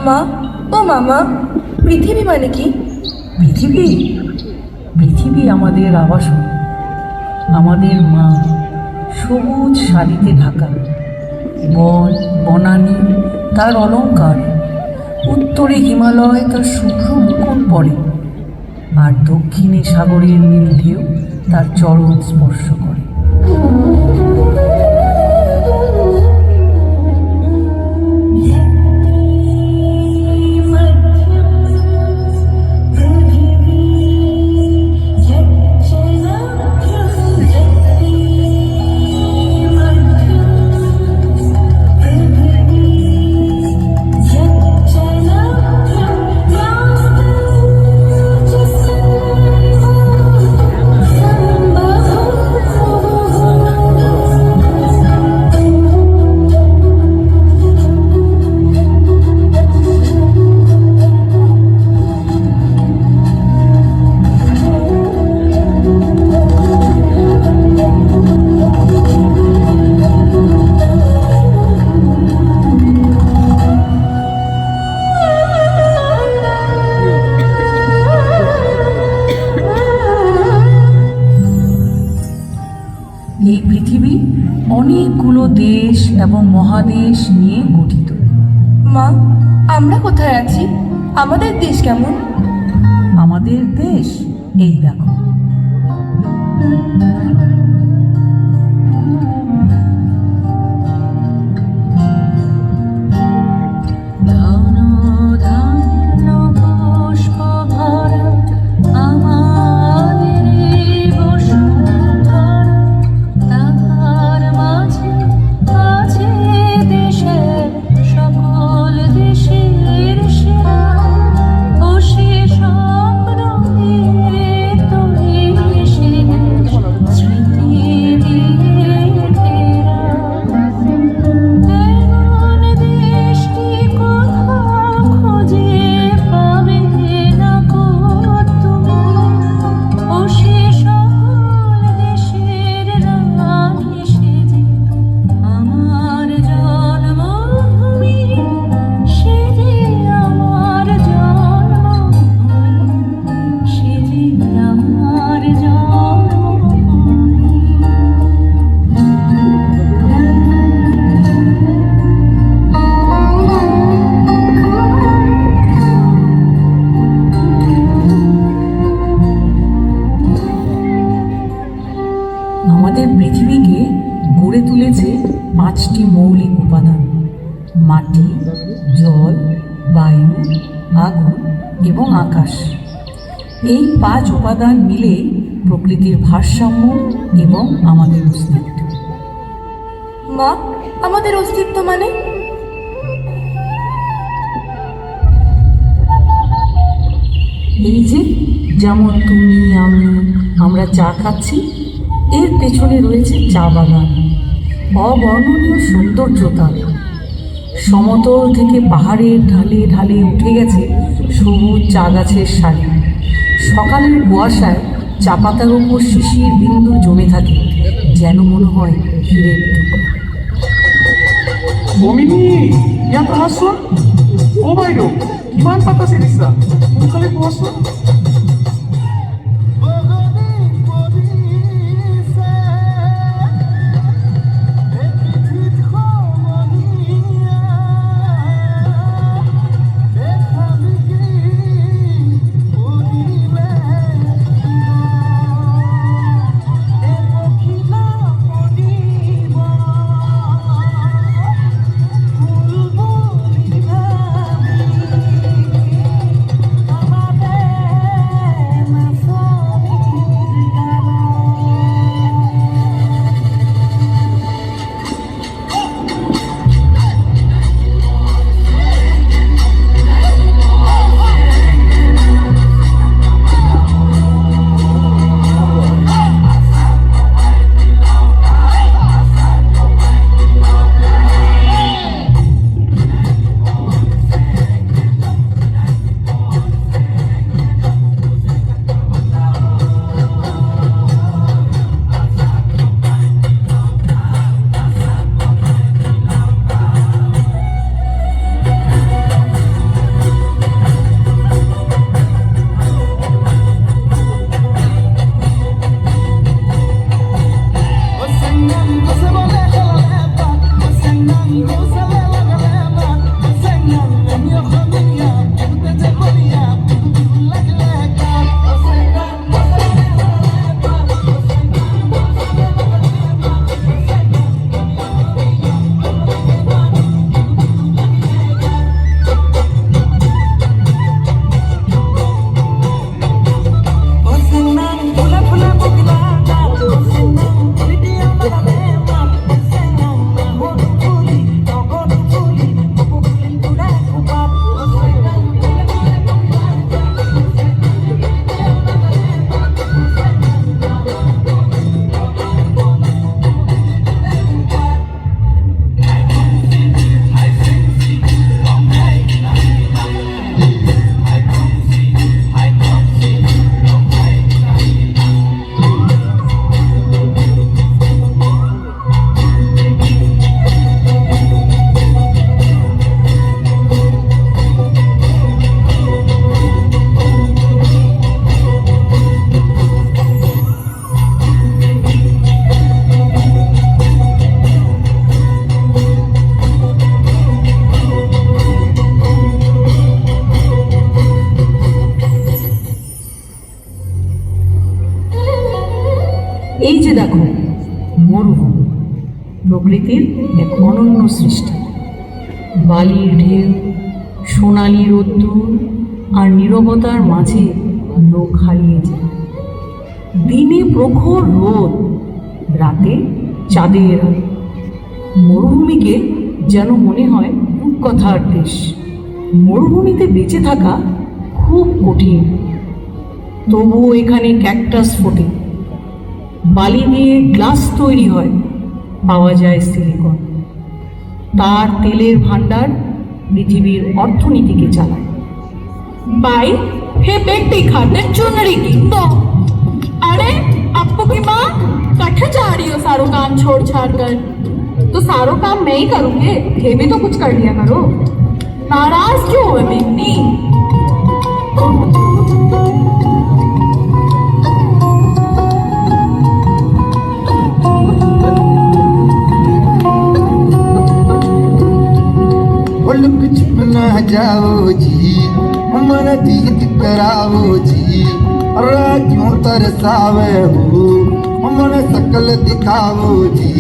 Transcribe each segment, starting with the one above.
মা, ও মামা, পৃথিবী মানে কি? পৃথিবী পৃথিবী আমাদের আবাসন, আমাদের মা, সবুজ শাড়িতে ঢাকা, বন বনানী তার অলঙ্কার, উত্তরে হিমালয় তার শুভ্র মুকুট পরে, আর দক্ষিণে সাগরের নীল ঢেউ তার চরণ স্পর্শ করে। এই পৃথিবী অনেকগুলো দেশ এবং মহাদেশ নিয়ে গঠিত। মা, আমরা কোথায় আছি? আমাদের দেশ কেমন? আমাদের দেশ এই দেখো। আমাদের পৃথিবীকে গড়ে তুলেছে 5টি মৌলিক উপাদান: মাটি, জল, বায়ু, আগুন এবং আকাশ। এই 5 উপাদান মিলে প্রকৃতির ভারসাম্য এবং আমাদের অস্তিত্ব। মা, আমাদের অস্তিত্ব মানে? এই যে যেমন তুমি, আমি, আমরা চা খাচ্ছি, এর পেছনে রয়েছে চা বাগান, অবর্ণনীয় সৌন্দর্যতা। সমতল থেকে পাহাড়ের ঢালে ঢালে উঠে গেছে সবুজ চা গাছের সারি। সকালের কুয়াশায় চা পাতার ওপর শিশির বিন্দু জমে থাকে, যেন মনে হয় হীরের টুকরো। Momini, yang terhasil? Oh my god, gimana patah sih Lisa? Kali puasa? দেখো, মরুভূমি প্রকৃতির এক অনন্য সৃষ্টি। বালির ঢেউ, সোনালি রোদ্দুর আর নীরবতার মাঝে লোক হারিয়ে যায়। দিনে প্রখর রোদ, রাতে চাঁদের আলো। মরুভূমিকে যেন মনে হয় রূপকথার দেশ। মরুভূমিতে বেঁচে থাকা খুব কঠিন, তবুও এখানে ক্যাকটাস ফোটে, বালি দিয়ে গ্লাস তৈরি হয়, পাওয়া যায় সিলিকন। তার তেলের ভাণ্ডার পৃথিবীর অর্থনীতিকে চালায়। भाई हे बेटी खातिर चुनरी की तो अरे अप्पू की माँ कट्ठे जा रही हो सारो काम छोड़ छाड़ कर। तो सारो काम मैं ही करूँगी, ये भी तो कुछ कर लिया करो। नाराज क्यों हुए बेटी? लुक छुप ना जाओ जी, मन दीद कराओ जी। अरे क्यों तरसावे हो, मन सकल दिखाओ जी।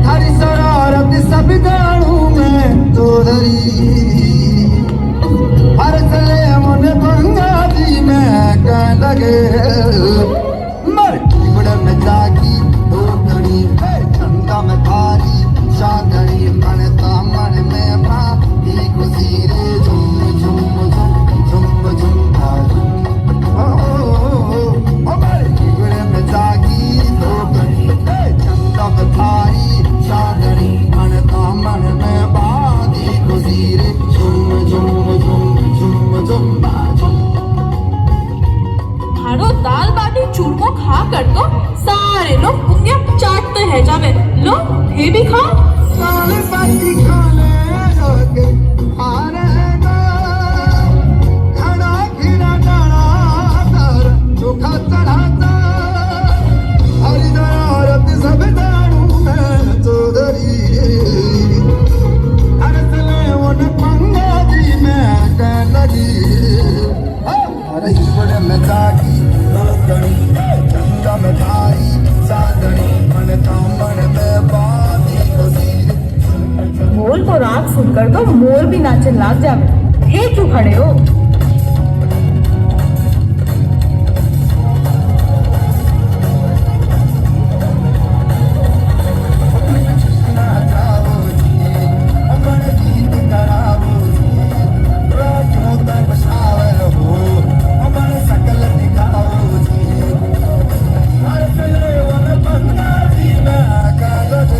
हरी शरारत सब जानू मैं तो धरी, हर चले मन गंगा जी में कह लगे। मर बड़ा में जागी दो घड़ी ठंडा में थारी चांदनी मन तामन में भाई खुशी रे झुम झुम झुम झुम झुम मर बड़ा में जागी दो घड़ी ठंडा में थारी चांदनी मन तामन में भाई खुशी रे झुम झुम झुम झुम झुम झुम। हारो दाल बाटी चूरमा खा कर तो सारे लोग उंगलियां चाटते हैं जावे। लो ये भी खाओ। दाल बाटी खाने लोगे खानेगा, खड़ा खिला डाला तर चोखा चढ़ाता। हरी दारत सब दारू में चौधरी, हर चले उन पंगा जी में कह लगी। अरे बड़े में जागी लोगनी चंदा में धारी चांदनी मन तामन में बाती खुशी। बोल तो राग सुनकर तो मोर भी नाचे लाग जावे। ये क्यों खड़े हो? ना जाओ जी, मन गीत कराओ जी। रातों तक बसावे हो, मन सकल दिखाओ जी। हर चले वन बंगा जी में कागज।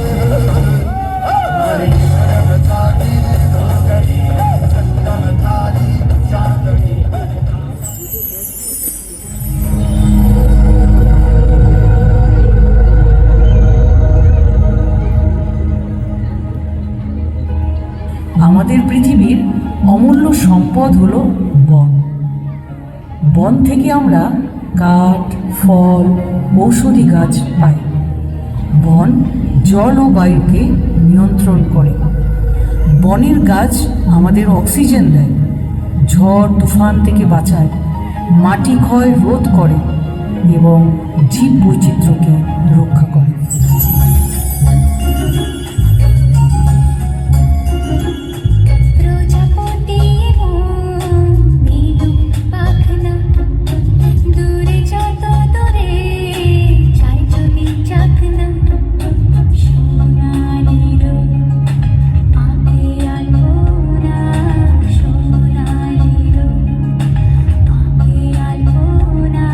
हरी शरम तारी दो घड़ी चंदन थारी चांदनी। আমাদের পৃথিবীর অমূল্য সম্পদ হলো বন। বন থেকে আমরা কাঠ, ফল, ঔষধি গাছ পাই। বন জল ও বায়ুকে নিয়ন্ত্রণ করে। বনের গাছ আমাদের অক্সিজেন দেয়, ঝড় তুফান থেকে বাঁচায়, মাটি ক্ষয় রোধ করে এবং জীব বৈচিত্র্যকে রক্ষা করে। প্রজাপতি নীলু পাখনা দূরে যত দূরে চাই যদি চাকনা সোনালির আগে আলপনা সোনালির আগে আলপনা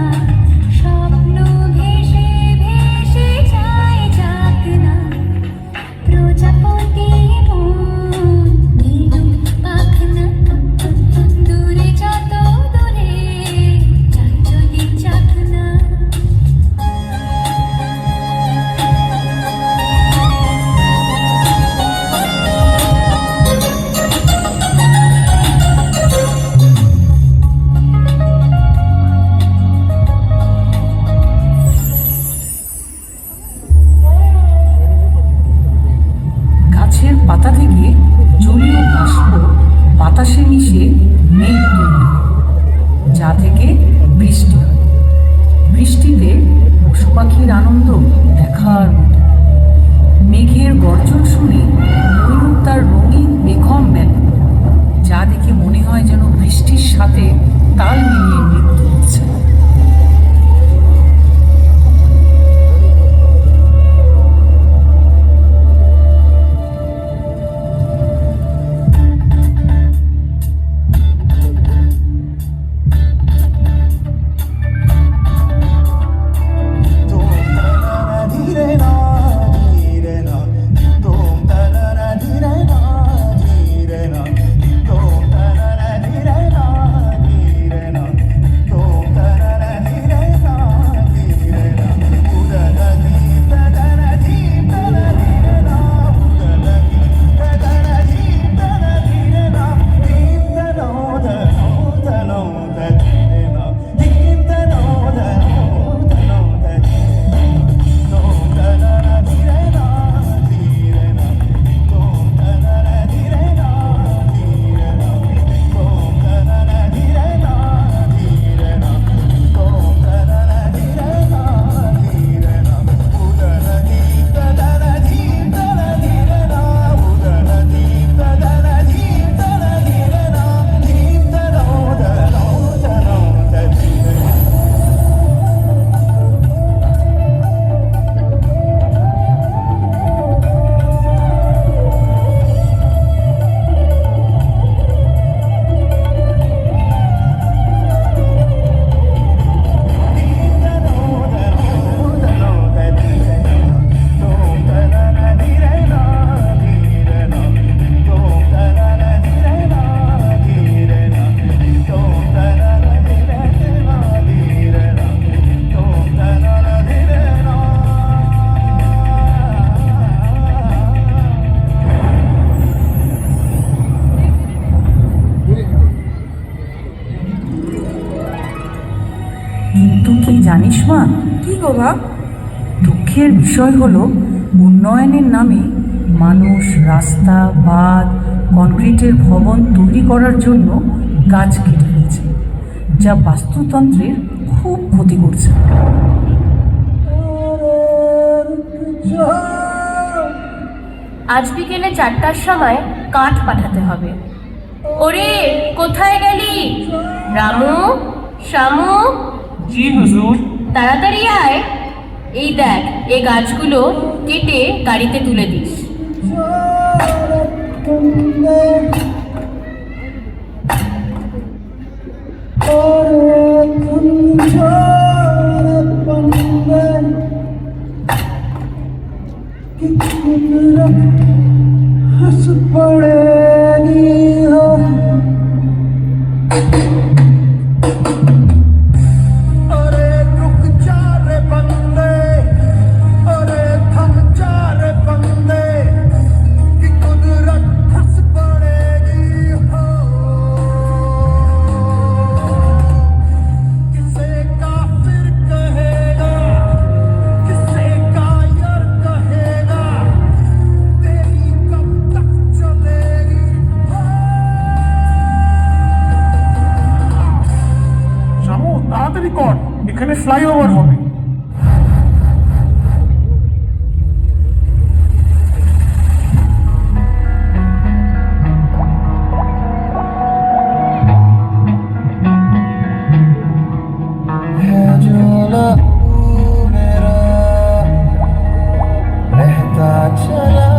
স্বপ্ন ভেসে ভেসে দেখার মতো। মেঘের গর্জন শুনে ময়ূর তার রঙিন বেগম মেলে, যা দেখে মনে হয় যেন বৃষ্টির সাথে তাল মিলিয়ে নৃত্য করছে। কিন্তু কি জানিস মা, কি গো মা? দুঃখের বিষয় হলো উন্নয়নের নামে মানুষ রাস্তা, বাঁধ, কনক্রিটের ভবন তৈরি করার জন্য গাছ কেটে ফেলছে, যা বাস্তুতন্ত্রের খুব ক্ষতি করছে। আজ বিকেলে 4টার সময় কাঠ পাঠাতে হবে। ওরে কোথায় গেলি? রামু, শামু, জি হুজুর। তাড়াতাড়ি আয়। এই দেখ, এই গাছগুলো কেটে গাড়িতে তুলে দিস। अरे रुक जा रे बंदे, अरे थम जा रे बंदे, कि कुदरत हंस पड़ेगी हो। किसे काफिर कहेगा, किसे कायर कहेगा, तेरी कब तक चलेगी हो। শামু, তাড়াতাড়ি কর, এখানে ফ্লাইওভার হবে। है जो लहू मेरा बहता चला,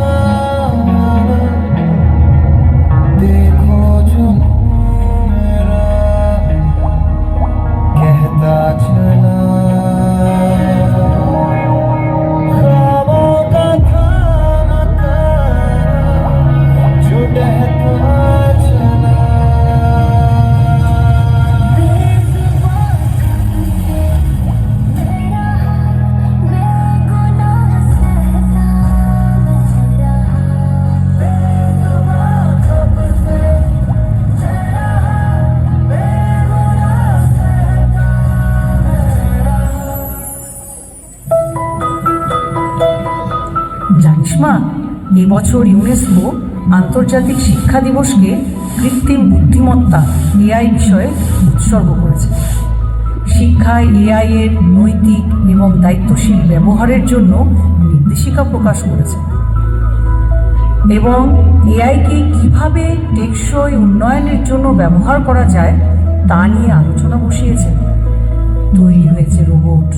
देखो जो मेरा कहता चला, ख्वाबों का खामखा जो बहता चला। জানিস মা, এবছর ইউনেস্কো আন্তর্জাতিক শিক্ষা দিবসকে কৃত্রিম বুদ্ধিমত্তা AI বিষয়ে উৎসর্গ করেছে। শিক্ষায় এআই এর নৈতিক এবং দায়িত্বশীল ব্যবহারের জন্য নির্দেশিকা প্রকাশ করেছে এবং এআইকে কিভাবে টেকসই উন্নয়নের জন্য ব্যবহার করা যায় তা নিয়ে আলোচনা বসিয়েছে। তৈরি হয়েছে রোবট।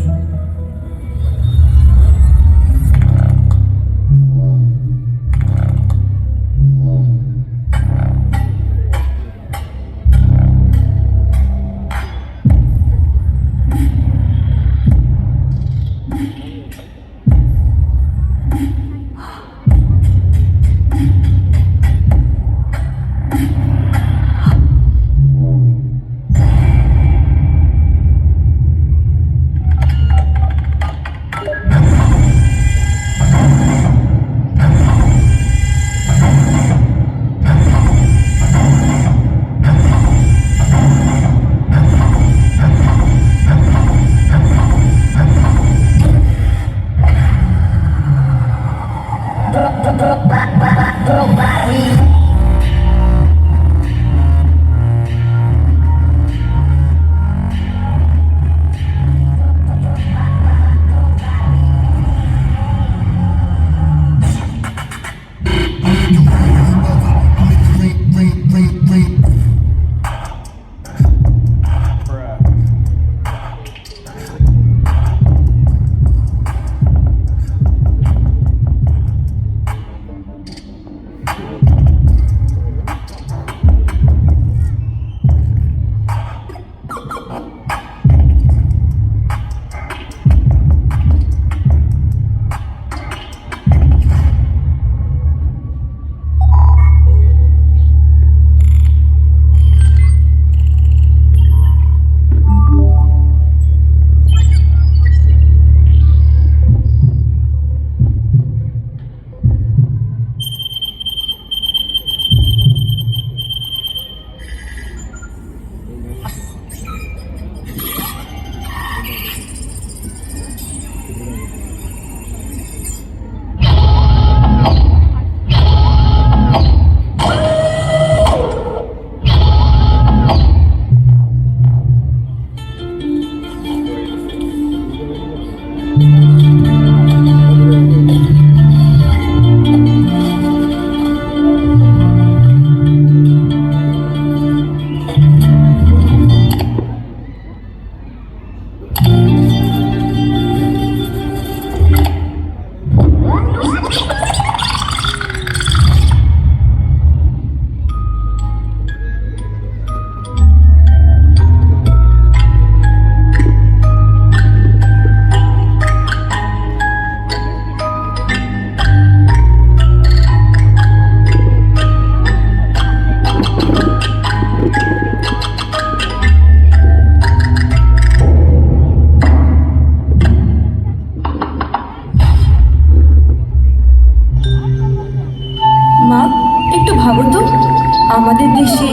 আমাদের দেশে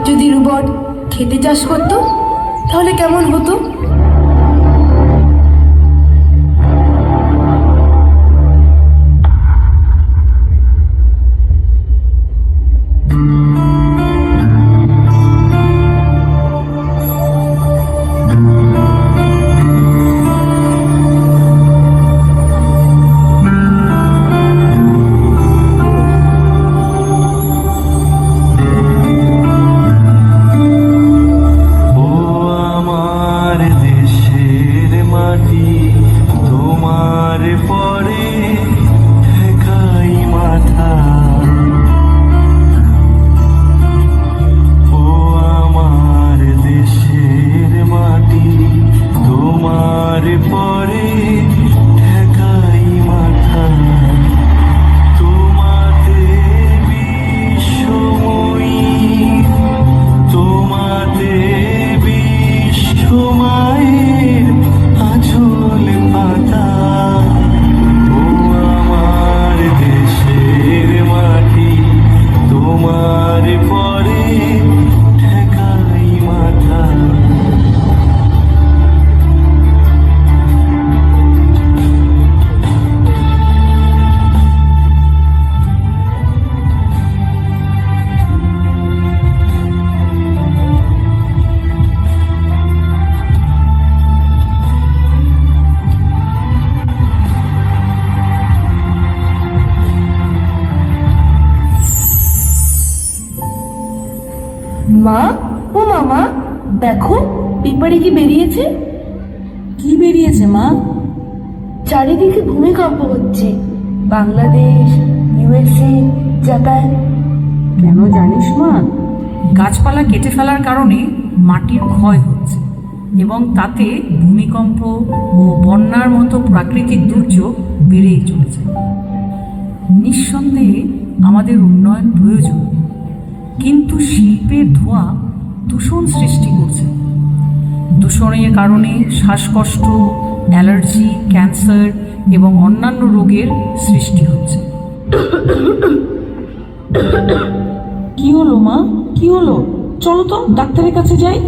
যদি রোবট খেতে চাষ করতো তাহলে কেমন হতো? ও আমার মা, ও মামা, দেখো পেপারে কি বেরিয়েছে। কি বেরিয়েছে মা? চারিদিকে ভূমিকম্প হচ্ছে, বাংলাদেশ, ইউএসএ, জাপান। কেন জানিস মা? গাছপালা কেটে ফেলার কারণে মাটির ক্ষয় হচ্ছে এবং তাতে ভূমিকম্প ও বন্যার মতো প্রাকৃতিক দুর্যোগ বেড়েই চলেছে। নিঃসন্দেহে আমাদের উন্নয়ন প্রয়োজন, কিন্তু শিল্পের ধোঁয়া দূষণ সৃষ্টি করছে। দূষণের কারণে শ্বাসকষ্ট, অ্যালার্জি, ক্যান্সার এবং অন্যান্য রোগের সৃষ্টি হচ্ছে। কি হলো মা, কি হলো? চলো তো ডাক্তারের কাছে যাই।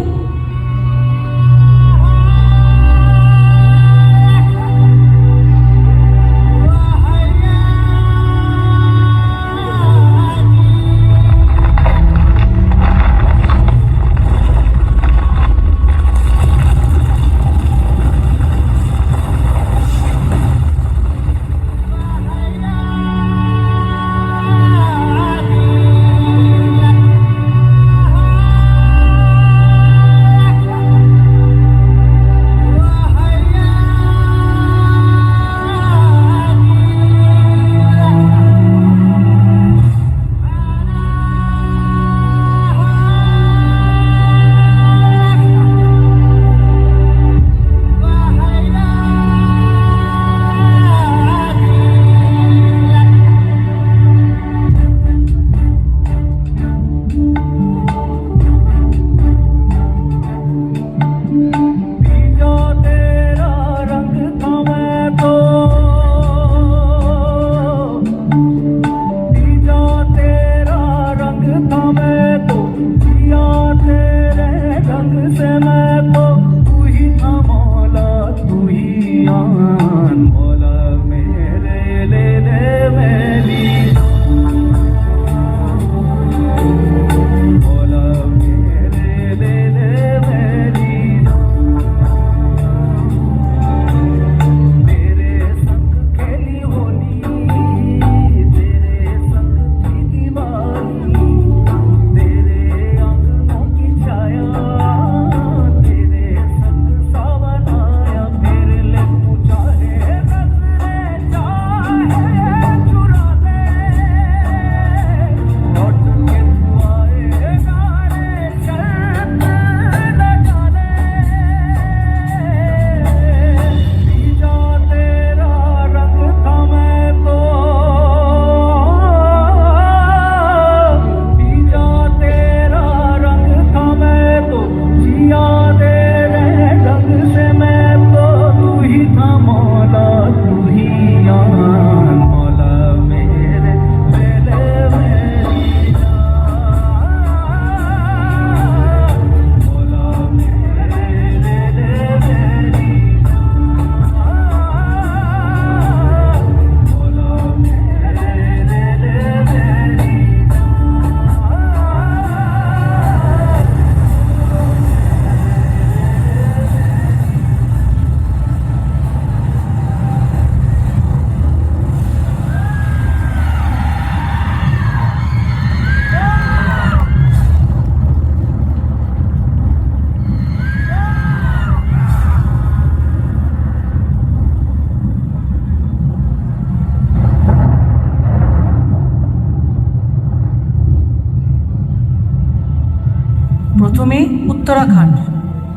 প্রথমে উত্তরাখণ্ড,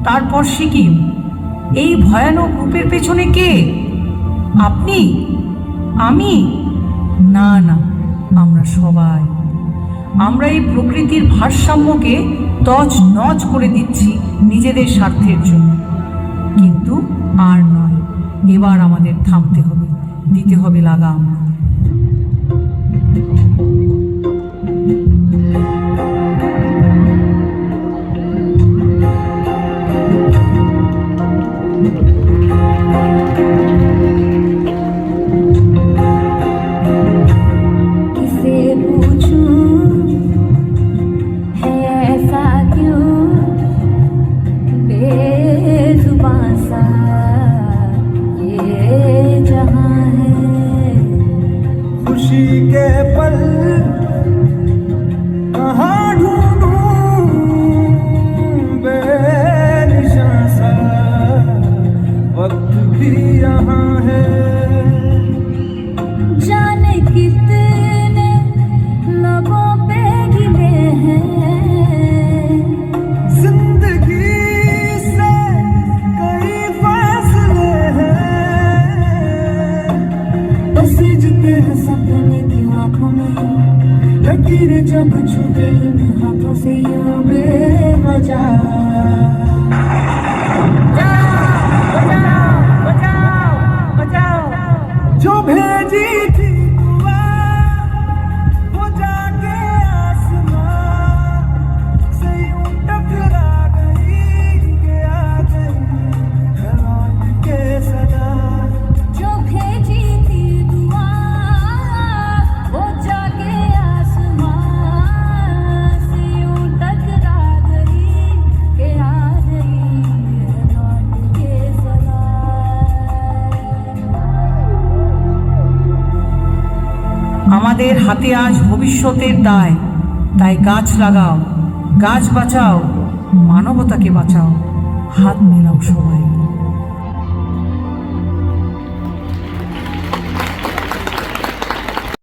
তারপর সিকিম। এই ভয়ানক রূপের পেছনে কে? আপনি? আমি? না না, আমরা সবাই। আমরা এই প্রকৃতির ভারসাম্যকে তছনছ করে দিচ্ছি নিজেদের স্বার্থের জন্য। কিন্তু আর নয়, এবার আমাদের থামতে হবে, দিতে হবে লাগাম। किसे पूछूं है ऐसा क्यों बेजुबां सा ये जहां है। खुशी के पल कहाँ ढूंढूं कितने लबों पे गिले हैं जिंदगी से कई फासले हैं बसीजते हैं सपने की आंखों में लकीरें जब छूटे इन हाथों से यूं बेवजह जो भेजी थी दुआ वो जाके आसमां से यूं टकरा गई कि आ गई है लौट के सदा जो भेजी थी दुआ वो जाके आसमां से यूं टकरा गई कि आ गई है लौट के सदा আমাদের হাতে আজ ভবিষ্যতের দায়, তাই গাছ লাগাও, গাছ বাঁচাও, মানবতাকে বাঁচাও, হাত মেলাও সবাই।